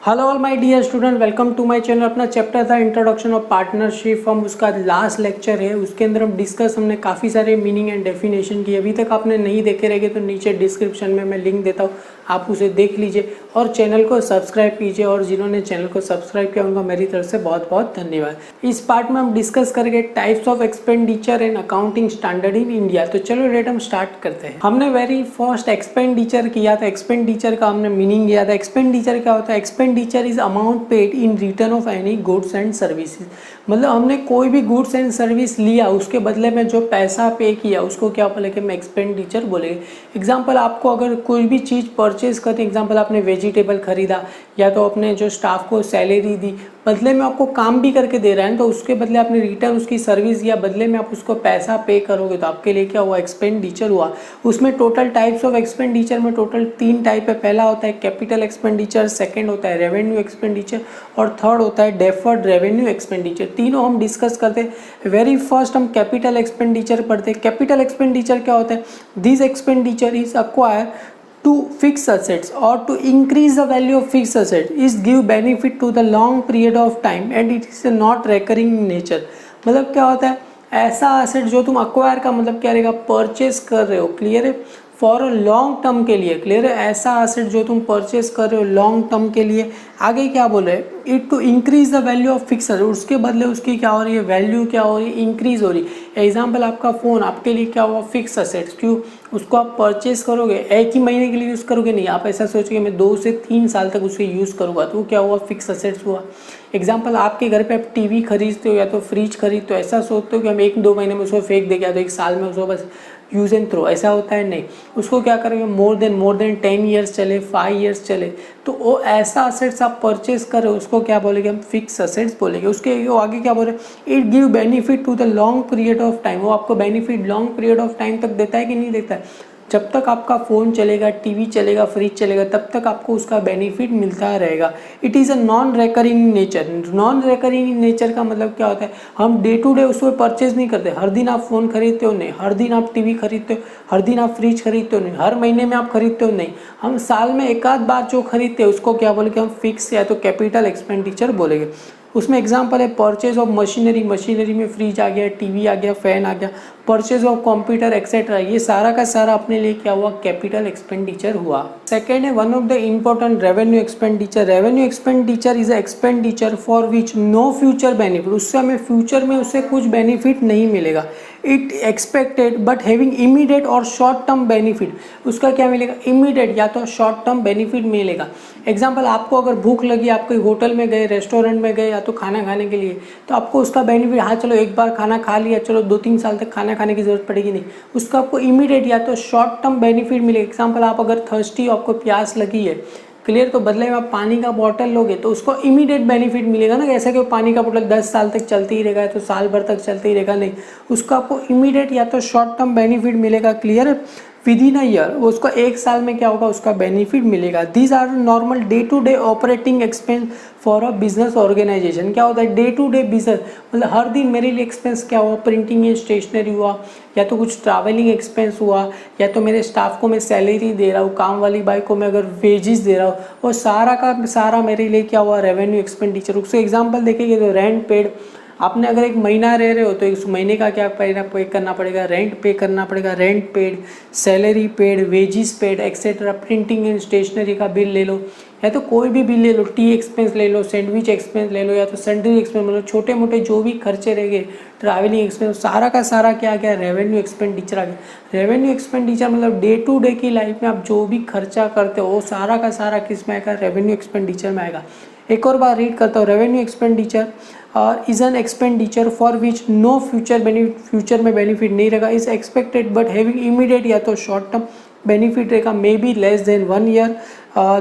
Hello all my dear student, welcome to my channel. अपना chapter था introduction of partnership, हम उसका last lecture है। उसके अंदर हमने काफ़ी सारे मीनिंग एंड डेफिनेशन की। अभी तक आपने नहीं देखे रहेंगे तो नीचे डिस्क्रिप्शन में मैं लिंक देता हूँ, आप उसे देख लीजिए और चैनल को सब्सक्राइब कीजिए। और जिन्होंने चैनल को सब्सक्राइब किया उनका मेरी तरफ से बहुत बहुत धन्यवाद। इस पार्ट में हम डिस्कस करेंगे types of expenditure and accounting standard in India. तो चलो लेट हम स्टार्ट करते हैं। हमने वेरी फर्स्ट एक्सपेंडिचर किया था। एक्सपेंडिचर का हमने मीनिंग किया था। एक्सपेंडिचर क्या होता है? Expenditure is amount paid in return of any goods and services. मतलब हमने कोई भी गुड्स एंड सर्विस लिया, उसके बदले में जो पैसा पे किया उसको क्या बोलेंगे? हम एक्सपेंडिचर बोलेंगे। एग्जाम्पल, आपको अगर कोई भी चीज़ परचेज करते, एग्जाम्पल आपने वेजिटेबल खरीदा या तो अपने जो स्टाफ को सैलरी दी, बदले में आपको काम भी करके दे रहा है, तो उसके बदले आपने रिटर्न उसकी सर्विस दिया, बदले में आप उसको पैसा पे करोगे, तो आपके लिए क्या हुआ? एक्सपेंडिचर हुआ। उसमें टोटल टाइप्स ऑफ एक्सपेंडिचर में टोटल 3 टाइप है। पहला होता है कैपिटल एक्सपेंडिचर, सेकंड होता है रेवेन्यू एक्सपेंडिचर और थर्ड होता है डेफर्ड रेवेन्यू एक्सपेंडिचर। तीनों हम डिस्कस करते हैं। वेरी फर्स्ट हम कैपिटल एक्सपेंडिचर पढ़ते हैं। कैपिटल एक्सपेंडिचर क्या होता है? This expenditure is acquire to fix assets or to increase the value of fixed asset is give benefit to the long period of time and it is not recurring in nature। मतलब क्या होता है? ऐसा asset जो तुम acquire का मतलब क्या रहेगा? परचेस कर रहे हो, क्लियर है, फॉर अ लॉन्ग टर्म के लिए, क्लियर है। ऐसा एसेट जो तुम परचेस कर रहे हो लॉन्ग टर्म के लिए। आगे क्या बोल रहे हैं? It to increase the value of fix asset, उसके बदले उसकी क्या हो रही है? वैल्यू क्या हो रही है? इंक्रीज हो रही है। एग्जाम्पल, आपका फ़ोन आपके लिए क्या हुआ? Fix asset. क्यों? उसको आप परचेस करोगे, एक ही महीने के लिए यूज़ करोगे नहीं, आप ऐसा सोचोगे मैं 2 से 3 साल तक उसे यूज़ करूँगा, तो वो क्या हुआ? फिक्स एसेट्स हुआ। एग्जाम्पल, आपके घर पे आप टीवी खरीदते हो या तो फ्रिज खरीदते हो, ऐसा सोचते हो कि हम 1-2 महीने में उसको फेंक देंगे या तो 1 साल में उसको बस यूज़ एंड थ्रो, ऐसा होता है नहीं। उसको क्या करेंगे? मोर देन 10 ईयर्स चले, 5 ईयर्स चले, तो वो ऐसा असेट्स आप परचेस कर रहे हो, उसको क्या बोलेंगे? हम फिक्स असेट्स बोलेंगे। उसके वो आगे क्या बोल रहे हैं? It give benefit to the long period of time. वो आपको benefit long period of time तक देता है कि नहीं देता है? जब तक आपका फ़ोन चलेगा, टीवी चलेगा, फ्रिज चलेगा, तब तक आपको उसका बेनिफिट मिलता रहेगा। It is a non recurring nature. Non recurring nature का मतलब क्या होता है? हम डे टू डे उसको परचेज नहीं करते। हर दिन आप फ़ोन खरीदते हो नहीं, हर दिन आप टीवी खरीदते हो, हर दिन आप फ्रिज खरीदते हो नहीं, हर महीने में आप खरीदते हो नहीं। हम साल में एक आध बार जो खरीदते हैं उसको क्या बोलेंगे? हम फिक्स या तो कैपिटल एक्सपेंडिचर बोलेंगे। उसमें एग्जांपल है परचेज ऑफ मशीनरी, मशीनरी में फ्रिज आ गया, टीवी आ गया, फैन आ गया, परचेज ऑफ कंप्यूटर एक्सेट्रा, ये सारा का सारा अपने लिए क्या हुआ? कैपिटल एक्सपेंडिचर हुआ। सेकेंड है one of the important revenue expenditure. Revenue expenditure is expenditure for which no future benefit, उससे हमें फ्यूचर में उससे कुछ बेनिफिट नहीं मिलेगा। It expected but having immediate or short term benefit, उसका क्या मिलेगा? इमीडिएट या तो शॉर्ट टर्म बेनिफिट मिलेगा। एग्जाम्पल, आपको अगर भूख लगी, आप कोई होटल में गए, रेस्टोरेंट में गए या तो खाना खाने के लिए, तो आपको उसका बेनिफिट, हाँ चलो एक बार खाना खा लिया, चलो 2-3 साल तक खाना खाने की जरूरत पड़ेगी नहीं, उसका आपको इमीडिएट या तो शॉर्ट टर्म बेनिफिट मिलेगा। एग्जाम्पल, आप अगर थर्स्टी, आपको प्यास लगी है, क्लियर, तो बदले में आप पानी का बॉटल लोगे तो उसको इमीडिएट बेनिफिट मिलेगा ना। ऐसा कि पानी का बॉटल 10 साल तक चलती ही रहेगा, तो साल भर तक चलते ही रहेगा नहीं, उसको आपको इमीडिएट या तो शॉर्ट टर्म बेनिफिट मिलेगा, क्लियर है, विद इन अ ईयर, उसको 1 साल में क्या होगा? उसका बेनिफिट मिलेगा। These are normal day to day operating expense for a business organisation. क्या होता है? डे टू डे बिजनेस, मतलब हर दिन मेरे लिए एक्सपेंस क्या हुआ? प्रिंटिंग एंड स्टेशनरी हुआ, या तो कुछ ट्रैवलिंग एक्सपेंस हुआ, या तो मेरे स्टाफ को मैं सैलरी दे रहा हूँ, काम वाली बाई को मैं अगर वेजेस दे रहा हूँ, वो सारा का सारा मेरे लिए क्या हुआ? Revenue expenditure. उसको एग्जाम्पल देखेंगे तो रेंट पेड, आपने अगर 1 महीना रह रहे हो तो इस महीने का क्या पे करना पड़ेगा? रेंट पे करना पड़ेगा। Rent paid, salary paid, wages paid etcetera. Printing and stationery का बिल ले लो, या तो कोई भी बिल ले लो, टी एक्सपेंस ले लो, सैंडविच एक्सपेंस ले लो, या तो सैंडविच एक्सपेंस, मतलब छोटे मोटे जो भी खर्चे रहेंगे, ट्रैवलिंग एक्सपेंस, सारा का सारा क्या गया? रेवेन्यू एक्सपेंडिचर आ गया। रेवेन्यू एक्सपेंडिचर मतलब डे टू डे की लाइफ में आप जो भी खर्चा करते हो वो सारा का सारा किस में आएगा? रेवेन्यू एक्सपेंडिचर में आएगा। एक और बार रीड करता हूँ। Revenue expenditure is an expenditure for which no future benefit, future में बेनिफिट नहीं रहेगा, is expected but having immediate या तो शॉर्ट टर्म बेनिफिट रहेगा, may be less than 1 year.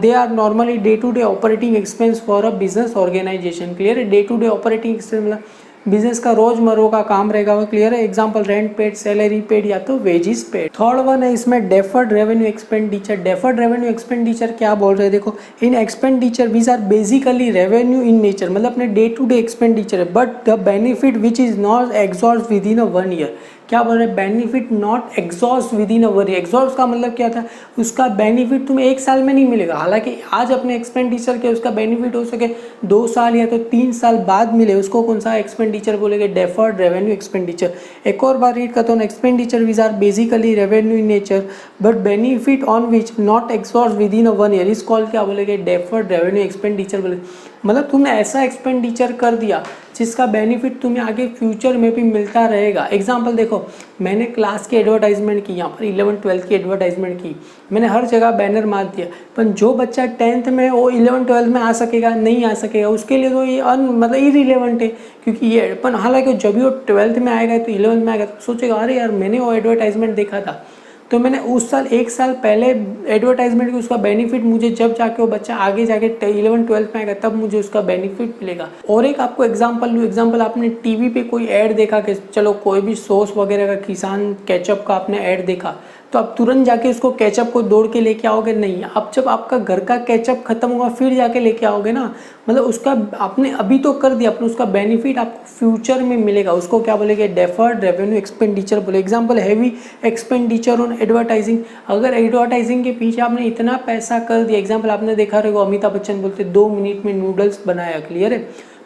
They are normally day to day operating expense for a business organisation, clear है। Day to day operating expense मतलब business का रोजमर्रा का काम रहेगा वो, क्लियर है। Example, rent paid, salary paid या तो वेजिस पेड। थर्ड वन है इसमें deferred revenue expenditure. Deferred revenue expenditure क्या बोल रहे हैं? देखो, in expenditure which are basically revenue in nature, मतलब अपने डे टू डे एक्सपेंडिचर है, but the benefit which is not exhaust within a 1 year. क्या बोल रहे हैं, benefit not exhaust within a year. Exhaust का मतलब क्या था, उसका बेनिफिट तुम्हें 1 साल में नहीं मिलेगा। हालांकि आज अपने एक्सपेंडिचर के उसका बेनिफिट हो सके 2 साल या तो 3 साल बाद मिले, उसको कौन सा एक्सपेंडिचर बोलेंगे, डेफर्ड रेवेन्यू एक्सपेंडिचर। एक और बार रीड करता हूँ, expenditure which are basically revenue in nature but benefit on which not exhaust within a 1 year is called क्या बोलेंगे, डेफर्ड रेवेन्यू एक्सपेंडिचर बोले। मतलब तुमने ऐसा एक्सपेंडिचर कर दिया जिसका बेनिफिट तुम्हें आगे फ्यूचर में भी मिलता रहेगा। एग्जांपल देखो, मैंने क्लास की एडवर्टाइजमेंट की, यहाँ पर 11th-12th की एडवर्टाइजमेंट की, मैंने हर जगह बैनर मार दिया, पर जो बच्चा 10th में वो 11th-12th में आ सकेगा, नहीं आ सकेगा, उसके लिए तो ये मतलब इरिलेवेंट है, क्योंकि ये पण हालांकि जब भी वो 12th में आएगा तो 11th में आएगा तो सोचेगा अरे यार मैंने वो एडवर्टाइजमेंट देखा था, तो मैंने उस साल 1 साल पहले एडवर्टाइजमेंट की उसका बेनिफिट मुझे जब जाके वो बच्चा आगे जाके 11th-12th में आएगा तब मुझे उसका बेनिफिट मिलेगा। और एक आपको एग्जांपल आपने टीवी पे कोई ऐड देखा कि चलो कोई भी सॉस वगैरह का, किसान केचप का आपने ऐड देखा, तो आप तुरंत जाके उसको केचप को दौड़ के लेके आओगे नहीं, अब जब आपका घर का केचप खत्म होगा फिर जाके लेके आओगे ना। मतलब उसका आपने अभी तो कर दिया, अपने उसका बेनिफिट आपको फ्यूचर में मिलेगा, उसको क्या बोलेंगे, डेफर्ड रेवेन्यू एक्सपेंडिचर बोले। Example, heavy expenditure on advertising. अगर एडवर्टाइजिंग के पीछे आपने इतना पैसा कर दिया, एग्जाम्पल आपने देखा रहेगा अमिताभ बच्चन बोलते 2 मिनट में नूडल्स बनाया, क्लियर है,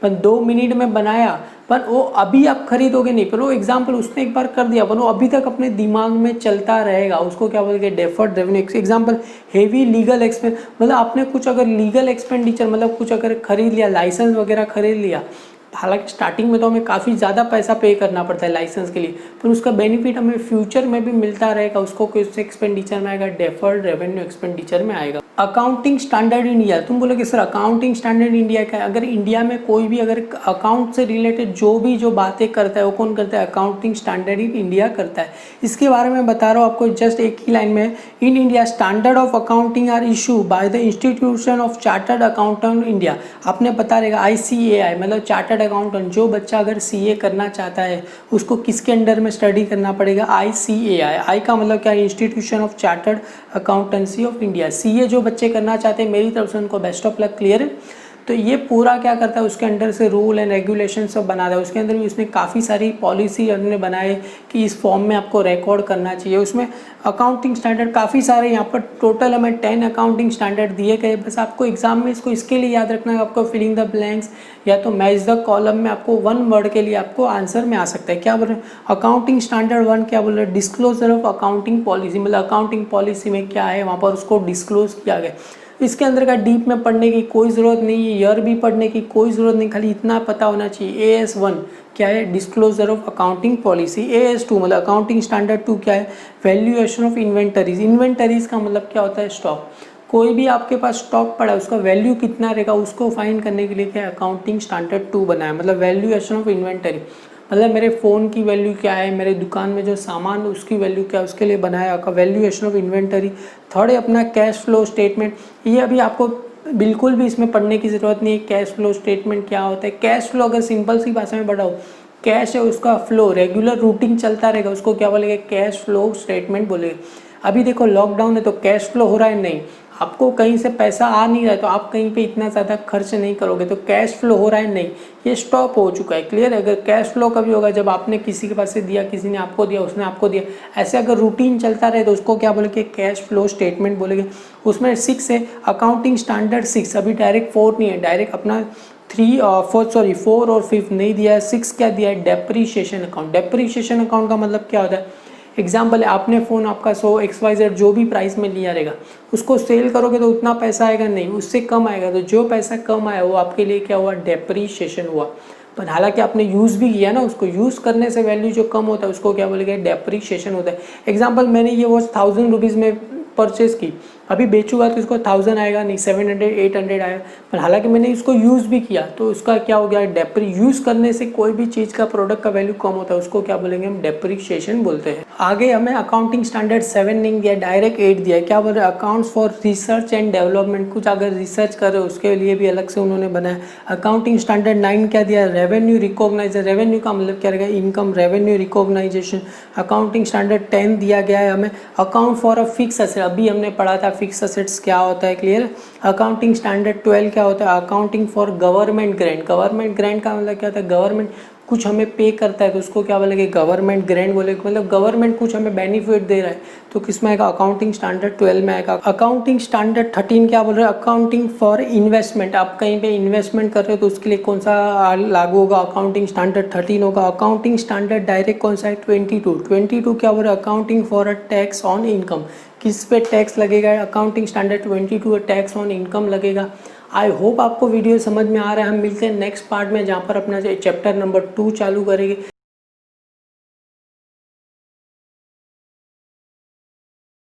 पर 2 मिनट में बनाया, पर वो अभी आप खरीदोगे नहीं, पर वो एग्जाम्पल उसने एक बार कर दिया, पर वो अभी तक अपने दिमाग में चलता रहेगा, उसको क्या बोलेंगे, deferred revenue. Example, heavy legal expense, मतलब आपने कुछ अगर लीगल एक्सपेंडिचर, मतलब कुछ अगर खरीद लिया, लाइसेंस वगैरह खरीद लिया, हालांकि स्टार्टिंग में तो हमें काफ़ी ज़्यादा पैसा पे करना पड़ता है लाइसेंस के लिए, पर उसका बेनिफिट हमें फ्यूचर में भी मिलता रहेगा, उसको किस एक्सपेंडिचर में आएगा, डेफर्ड रेवेन्यू एक्सपेंडिचर में आएगा। अकाउंटिंग स्टैंडर्ड इंडिया, तुम बोलोगे सर अकाउंटिंग स्टैंडर्ड इंडिया क्या है? अगर इंडिया में कोई भी अगर अकाउंट से रिलेटेड जो बातें करता है वो कौन करता है, अकाउंटिंग स्टैंडर्ड इन इंडिया करता है। इसके बारे में बता रहा हूँ आपको, जस्ट एक ही लाइन में, in India standard of accounting are issue by the institution of chartered accountant India. आपने पता रहेगा ICAI मतलब चार्टर्ड अकाउंटेंट। जो बच्चा अगर CA करना चाहता है उसको किसके अंडर में स्टडी करना पड़ेगा, ICAI। आई का मतलब क्या है, institution of chartered accountancy of India. CA जो बच्चे करना चाहते हैं मेरी तरफ से उनको बेस्ट ऑफ लक, क्लियर है। तो ये पूरा क्या करता है, उसके अंडर से रूल एंड रेगुलेशन सब बना रहा है, उसके अंदर भी उसने काफ़ी सारी पॉलिसी हमने बनाए कि इस फॉर्म में आपको रिकॉर्ड करना चाहिए। उसमें अकाउंटिंग स्टैंडर्ड काफ़ी सारे, यहाँ पर टोटल हमें 10 अकाउंटिंग स्टैंडर्ड दिए गए। बस आपको एग्जाम में इसको इसके लिए याद रखना है, आपको फिलिंग द ब्लैंक्स या तो मैच द कॉलम में आपको 1 वर्ड के लिए आपको आंसर में आ सकता है। क्या बोल रहे हैं, अकाउंटिंग स्टैंडर्ड 1 क्या बोल रहे हैं, डिस्क्लोजर ऑफ अकाउंटिंग पॉलिसी, मतलब अकाउंटिंग पॉलिसी में क्या है वहाँ पर उसको डिस्क्लोज किया गया। इसके अंदर का डीप में पढ़ने की कोई ज़रूरत नहीं है, ईयर भी पढ़ने की कोई ज़रूरत नहीं, खाली इतना पता होना चाहिए। AS1 क्या है, disclosure of accounting policy. AS2 मतलब अकाउंटिंग स्टैंडर्ड 2 क्या है, वैल्यूएशन ऑफ इन्वेंटरीज। इन्वेंटरीज का मतलब क्या होता है, स्टॉक। कोई भी आपके पास स्टॉक पड़ा है उसका वैल्यू कितना रहेगा उसको फाइंड करने के लिए क्या अकाउंटिंग स्टैंडर्ड 2 बनाया, मतलब वैल्यूएशन ऑफ इन्वेंटरी। मतलब मेरे फ़ोन की वैल्यू क्या है, मेरे दुकान में जो सामान उसकी वैल्यू क्या है, उसके लिए बनाया आपका वैल्यूएशन ऑफ इन्वेंटरी। थर्ड है अपना कैश फ्लो स्टेटमेंट। ये अभी आपको बिल्कुल भी इसमें पढ़ने की ज़रूरत नहीं है, कैश फ्लो स्टेटमेंट क्या होता है। कैश फ्लो अगर सिंपल सी भाषा में बताओ, कैश है उसका फ्लो रेगुलर रूटीन चलता रहेगा, उसको क्या बोलेंगे, कैश फ्लो स्टेटमेंट बोलेंगे। अभी देखो लॉकडाउन है तो कैश फ्लो हो रहा है, नहीं आपको कहीं से पैसा आ नहीं रहा है तो आप कहीं पे इतना ज़्यादा खर्च नहीं करोगे, तो कैश फ्लो हो रहा है नहीं, ये स्टॉप हो चुका है, क्लियर है। अगर कैश फ्लो कभी होगा जब आपने किसी के पास से दिया, किसी ने आपको दिया, उसने आपको दिया, ऐसे अगर रूटीन चलता रहे तो उसको क्या बोलेंगे, कैश फ्लो स्टेटमेंट बोलेंगे। उसमें 6 है अकाउंटिंग स्टैंडर्ड 6, अभी डायरेक्ट 4 नहीं है, डायरेक्ट अपना 4 और 5 नहीं दिया है, 6 क्या दिया है, डेप्रीशिएशन अकाउंट। डेप्रीशिएशन अकाउंट का मतलब क्या होता है, एग्जाम्पल है आपने फ़ोन आपका 100 XYZ जो भी प्राइस में लिया रहेगा, उसको सेल करोगे तो उतना पैसा आएगा नहीं, उससे कम आएगा, तो जो पैसा कम आया वो आपके लिए क्या हुआ, डेप्रीशिएशन हुआ। पर हालांकि आपने यूज़ भी किया ना, उसको यूज़ करने से वैल्यू जो कम होता है उसको क्या बोलेंगे, डेप्रीशिएशन होता है। एग्जाम्पल मैंने ये वॉच 1000 रुपीज़ में परचेज़ की, अभी बेचूंगा तो इसको 1000 आएगा नहीं, 700 800 आएगा, पर हालांकि मैंने इसको यूज़ भी किया तो उसका क्या हो गया, डेप्री। यूज़ करने से कोई भी चीज़ का प्रोडक्ट का वैल्यू कम होता है उसको क्या बोलेंगे, हम डेप्रीशिएशन बोलते हैं। आगे हमें अकाउंटिंग स्टैंडर्ड 7 नहीं दिया, डायरेक्ट 8 दिया है। क्या बोल रहे हैं, accounts for research and development, कुछ अगर रिसर्च कर रहे हो उसके लिए भी अलग से उन्होंने बनाया। अकाउंटिंग स्टैंडर्ड 9 क्या दिया, रेवेन्यू रिकॉग्नाइजर। रेवेन्यू का मतलब क्या रहेगा, income, revenue recognisation. Accounting standard 10 दिया गया है हमें, account for a fix asset, अभी हमने पढ़ा था फिक्स असेट्स क्या होता है, क्लियर। अकाउंटिंग स्टैंडर्ड 12 क्या होता है, accounting for government grant. Government grant का मतलब क्या होता है, गवर्नमेंट कुछ हमें पे करता है तो उसको क्या बोलेंगे, गवर्नमेंट ग्रांट बोलेंगे, मतलब गवर्नमेंट कुछ हमें बेनिफिट दे रहा है तो किस में आएगा, अकाउंटिंग स्टैंडर्ड 12 में आएगा। अकाउंटिंग स्टैंडर्ड 13 क्या बोल रहे हैं, अकाउंटिंग फॉर इन्वेस्टमेंट, आप कहीं पे इन्वेस्टमेंट कर रहे हो तो उसके लिए कौन सा लागू होगा, अकाउंटिंग स्टैंडर्ड 13 होगा। अकाउंटिंग स्टैंडर्ड डायरेक्ट कौन सा है, 22 क्या बोल रहे हैं, accounting for a tax on income, किस पे टैक्स लगेगा, accounting standard 22 tax on income लगेगा। आई होप आपको वीडियो समझ में आ रहा है। हम मिलते हैं नेक्स्ट पार्ट में जहाँ पर अपना चैप्टर नंबर 2 चालू करेंगे।